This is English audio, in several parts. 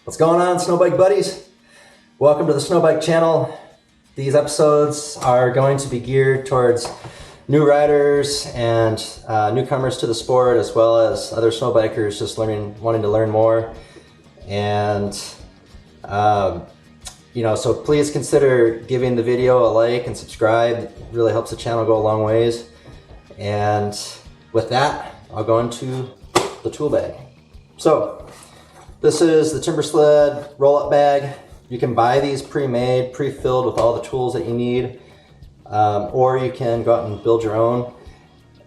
What's going on, Snowbike buddies? Welcome to the Snowbike channel. These episodes are going to be geared towards new riders and newcomers to the sport, as well as other snowbikers just wanting to learn more. And so please consider giving the video a like and subscribe. It really helps the channel go a long ways. And with that, I'll go into the tool bag. So this is the Timbersled roll-up bag. You can buy these pre-made, pre-filled with all the tools that you need, or you can go out and build your own.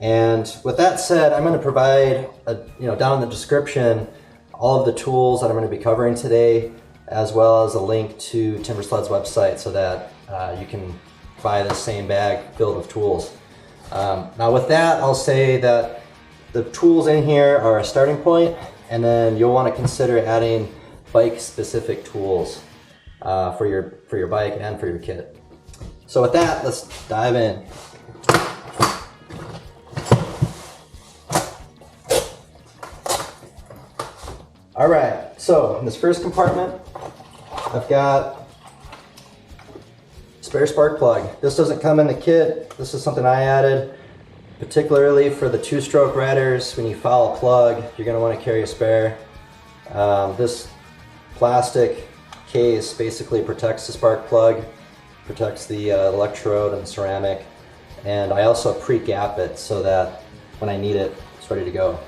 And with that said, I'm going to provide, down in the description, all of the tools that I'm going to be covering today, as well as a link to Timbersled's website so that you can buy the same bag filled with tools. Now with that, I'll say that the tools in here are a starting point, and then you'll want to consider adding bike-specific tools for your bike and for your kit. So with that, let's dive in. All right, so in this first compartment, I've got spare spark plug. This doesn't come in the kit. This is something I added, particularly for the two-stroke riders. When you foul a plug, you're going to want to carry a spare. This plastic case basically protects the spark plug, protects the electrode and the ceramic, and I also pre-gap it so that when I need it, it's ready to go.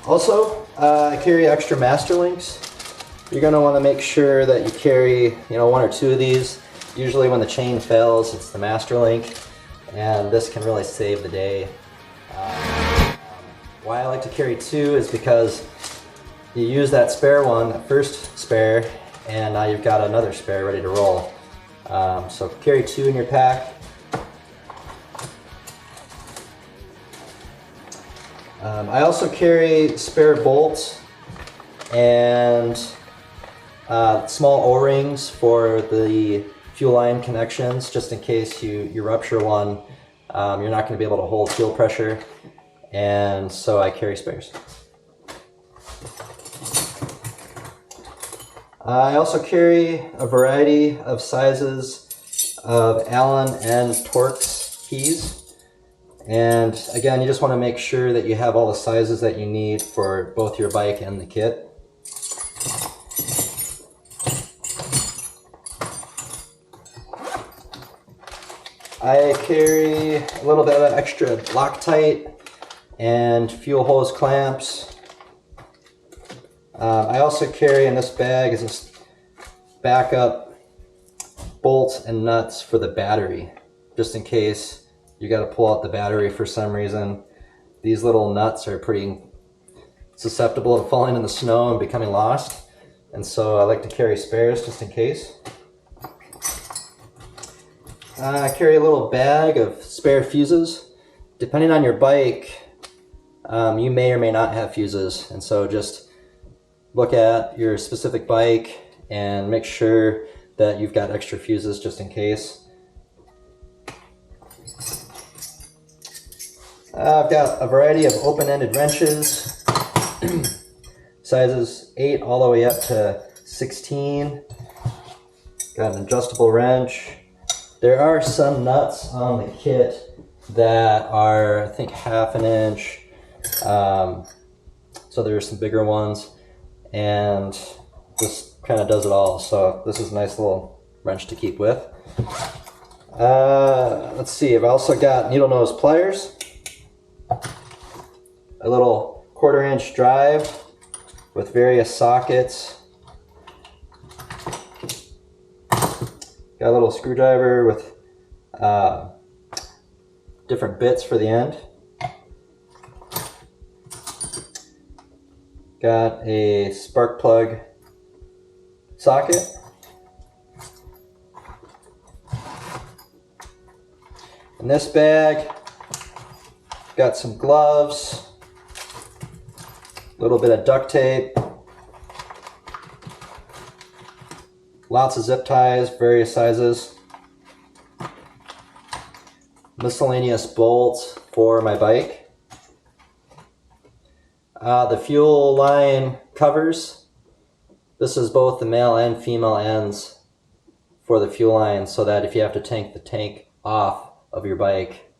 Also, I carry extra master links. You're going to want to make sure that you carry, one or two of these. Usually when the chain fails, it's the master link, and this can really save the day. Why I like to carry two is because you use that spare one, that first spare, and now you've got another spare ready to roll. So carry two in your pack. I also carry spare bolts and small O-rings for the fuel line connections, just in case you rupture one. You're not going to be able to hold fuel pressure, and so I carry spares. I also carry a variety of sizes of Allen and Torx keys. And again, you just want to make sure that you have all the sizes that you need for both your bike and the kit. I carry a little bit of extra Loctite and fuel hose clamps. I also carry in this bag is this backup bolts and nuts for the battery, just in case you got to pull out the battery for some reason. These little nuts are pretty susceptible to falling in the snow and becoming lost, and so I like to carry spares just in case. I carry a little bag of spare fuses. Depending on your bike, you may or may not have fuses, and so just look at your specific bike and make sure that you've got extra fuses just in case. I've got a variety of open-ended wrenches, sizes 8 all the way up to 16. Got an adjustable wrench. There are some nuts on the kit that are, I think, 1/2 inch. So there's some bigger ones, and this kind of does it all. So this is a nice little wrench to keep with. Let's see, I've also got needle nose pliers, a little 1/4 inch drive with various sockets, got a little screwdriver with different bits for the end, got a spark plug socket, in this bag got some gloves, a little bit of duct tape, lots of zip ties, various sizes, miscellaneous bolts for my bike, The fuel line covers. This is both the male and female ends for the fuel line, so that if you have to take the tank off of your bike,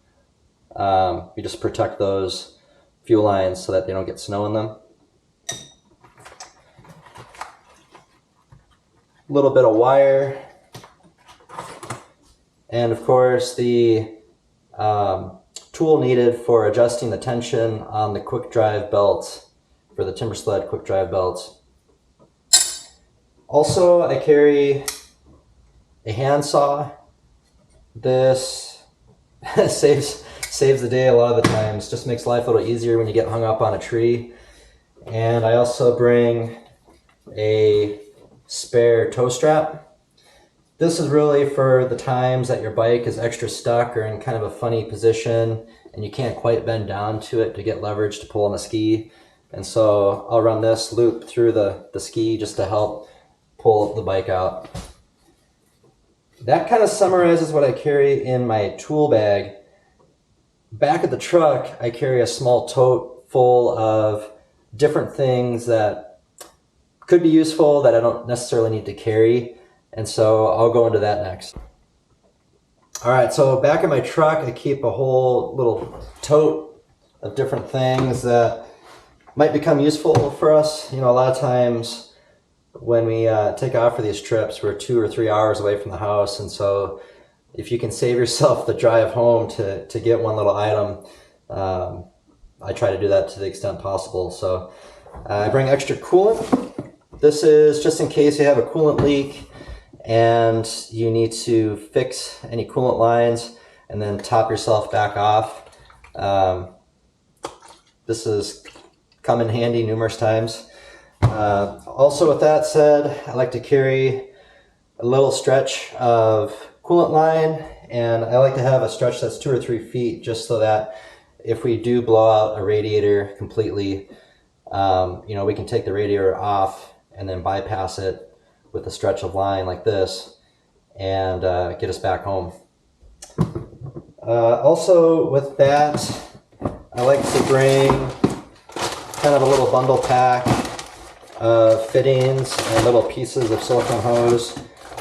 you just protect those fuel lines so that they don't get snow in them. A little bit of wire, and of course the tool needed for adjusting the tension on the quick drive belts for the Timbersled quick drive belts. Also, I carry a handsaw. This saves the day a lot of the times. Just makes life a little easier when you get hung up on a tree. And I also bring a spare toe strap. This is really for the times that your bike is extra stuck or in kind of a funny position and you can't quite bend down to it to get leverage to pull on the ski. And so I'll run this loop through the ski just to help pull the bike out. That kind of summarizes what I carry in my tool bag. Back at the truck, I carry a small tote full of different things that could be useful that I don't necessarily need to carry. And so I'll go into that next. All right, so back in my truck, I keep a whole little tote of different things that might become useful for us. You know, a lot of times when we take off for these trips, we're 2 or 3 hours away from the house. And so if you can save yourself the drive home to get one little item, I try to do that to the extent possible. So I bring extra coolant. This is just in case you have a coolant leak and you need to fix any coolant lines and then top yourself back off. This has come in handy numerous times. Also, with that said, I like to carry a little stretch of coolant line, and I like to have a stretch that's 2 or 3 feet just so that if we do blow out a radiator completely, you know, we can take the radiator off and then bypass it with a stretch of line like this and get us back home. Also with that, I like to bring kind of a little bundle pack of fittings and little pieces of silicone hose,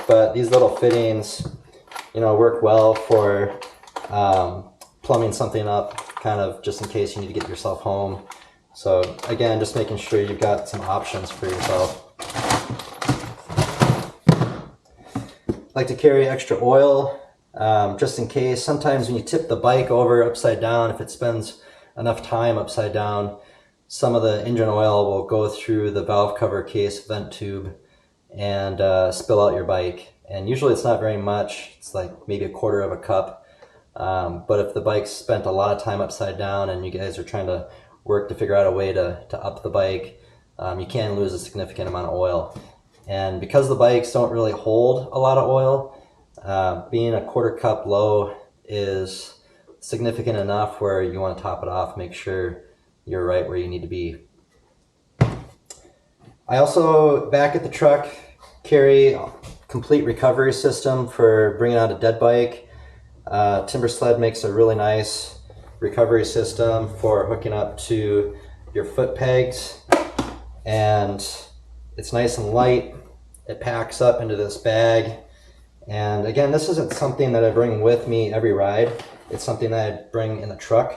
but these little fittings, you know, work well for plumbing something up, kind of just in case you need to get yourself home. So again, just making sure you've got some options for yourself. I like to carry extra oil, just in case. Sometimes when you tip the bike over upside down, if it spends enough time upside down, some of the engine oil will go through the valve cover case vent tube and spill out your bike. And usually it's not very much. It's like maybe 1/4 of a cup. But if the bike's spent a lot of time upside down and you guys are trying to work to figure out a way to up the bike, you can lose a significant amount of oil. And because the bikes don't really hold a lot of oil, being a 1/4 cup low is significant enough where you want to top it off, make sure you're right where you need to be. I also, back at the truck, carry a complete recovery system for bringing out a dead bike. Timbersled makes a really nice recovery system for hooking up to your foot pegs, and it's nice and light. It packs up into this bag, and again, this isn't something that I bring with me every ride. It's something that I bring in the truck,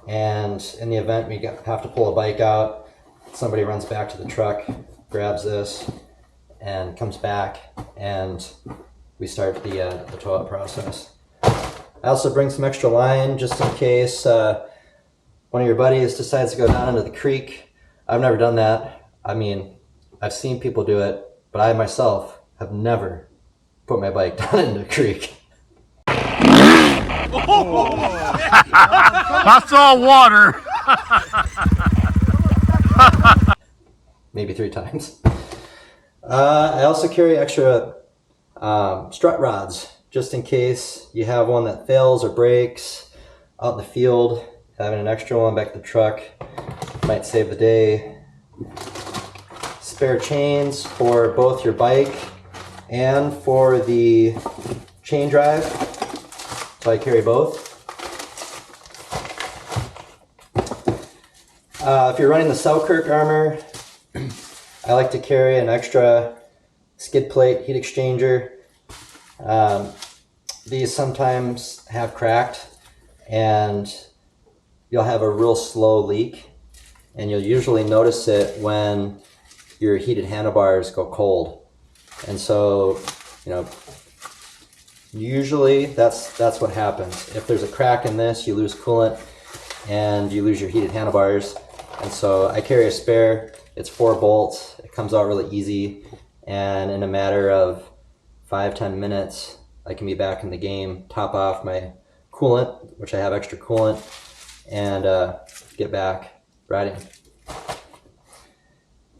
and in the event we have to pull a bike out, somebody runs back to the truck, grabs this, and comes back, and we start the tow-out process. I also bring some extra line just in case one of your buddies decides to go down into the creek. I've never done that. I mean, I've seen people do it, but I myself have never put my bike down into a creek. That's all water. Maybe 3 times. I also carry extra strut rods, just in case you have one that fails or breaks out in the field. Having an extra one back at the truck might save the day. Spare chains for both your bike and for the chain drive, so I carry both. If you're running the Selkirk armor, I like to carry an extra skid plate heat exchanger. These sometimes have cracked and you'll have a real slow leak, and you'll usually notice it when your heated handlebars go cold. And so, you know, usually that's what happens. If there's a crack in this, you lose coolant and you lose your heated handlebars. And so I carry a spare. It's 4 bolts. It comes out really easy, and in a matter of 5-10 minutes I can be back in the game, top off my coolant, which I have extra coolant, and get back riding.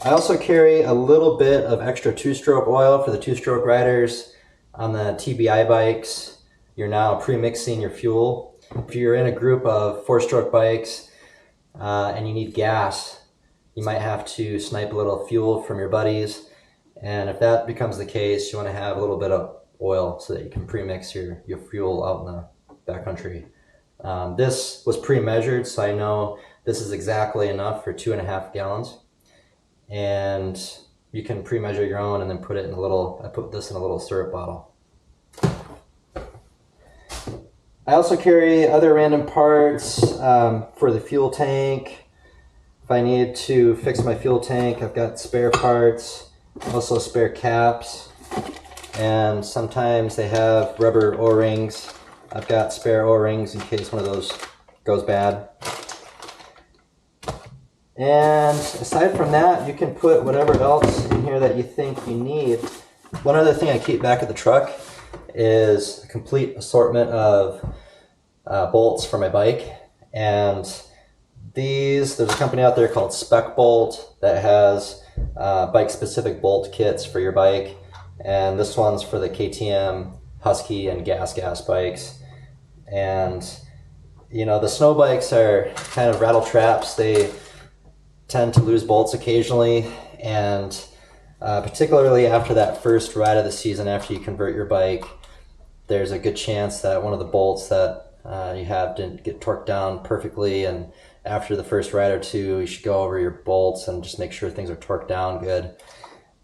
I also carry a little bit of extra 2-stroke oil for the 2-stroke riders. On the TBI bikes, you're now pre-mixing your fuel. If you're in a group of 4-stroke bikes and you need gas, you might have to snipe a little fuel from your buddies. And if that becomes the case, you want to have a little bit of oil so that you can pre-mix your fuel out in the backcountry. This was pre-measured, so I know this is exactly enough for 2.5 gallons. And you can pre-measure your own and then put it in a little, I put this in a little syrup bottle. I also carry other random parts for the fuel tank. If I need to fix my fuel tank, I've got spare parts, also spare caps, and sometimes they have rubber O-rings. I've got spare O-rings in case one of those goes bad. And aside from that, you can put whatever else in here that you think you need. One other thing I keep back at the truck is a complete assortment of bolts for my bike. And there's a company out there called Spec Bolt that has bike-specific bolt kits for your bike. And this one's for the KTM, Husky, and Gas bikes. And, you know, the snow bikes are kind of rattle traps. They tend to lose bolts occasionally, and particularly after that first ride of the season, after you convert your bike, there's a good chance that one of the bolts that you have didn't get torqued down perfectly, and after the first ride or two, you should go over your bolts and just make sure things are torqued down good.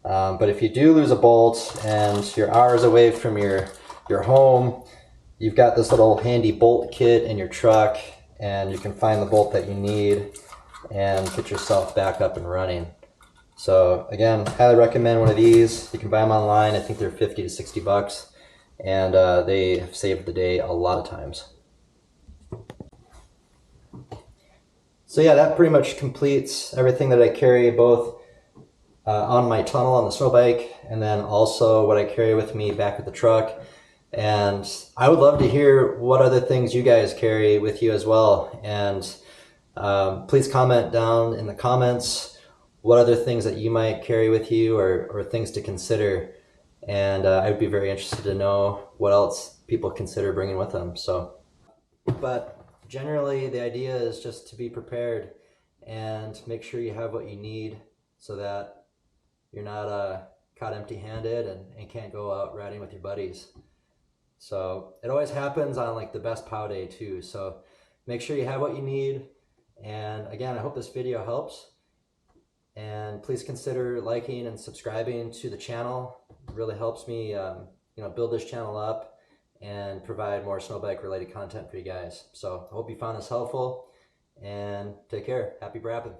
But if you do lose a bolt and you're hours away from your home, you've got this little handy bolt kit in your truck, and you can find the bolt that you need and get yourself back up and running. So again, highly recommend one of these. You can buy them online. I think they're 50 to 60 bucks, and they have saved the day a lot of times. So yeah, that pretty much completes everything that I carry, both on my tunnel on the snow bike, and then also what I carry with me back at the truck. And I would love to hear what other things you guys carry with you as well. And please comment down in the comments what other things that you might carry with you, or things to consider. And I would be very interested to know what else people consider bringing with them. But generally the idea is just to be prepared and make sure you have what you need so that you're not caught empty-handed and can't go out riding with your buddies. So it always happens on like the best POW day too. So make sure you have what you need. And again, I hope this video helps, and please consider liking and subscribing to the channel. It really helps me build this channel up and provide more snow bike related content for you guys. So I hope you found this helpful, and take care. Happy brapping.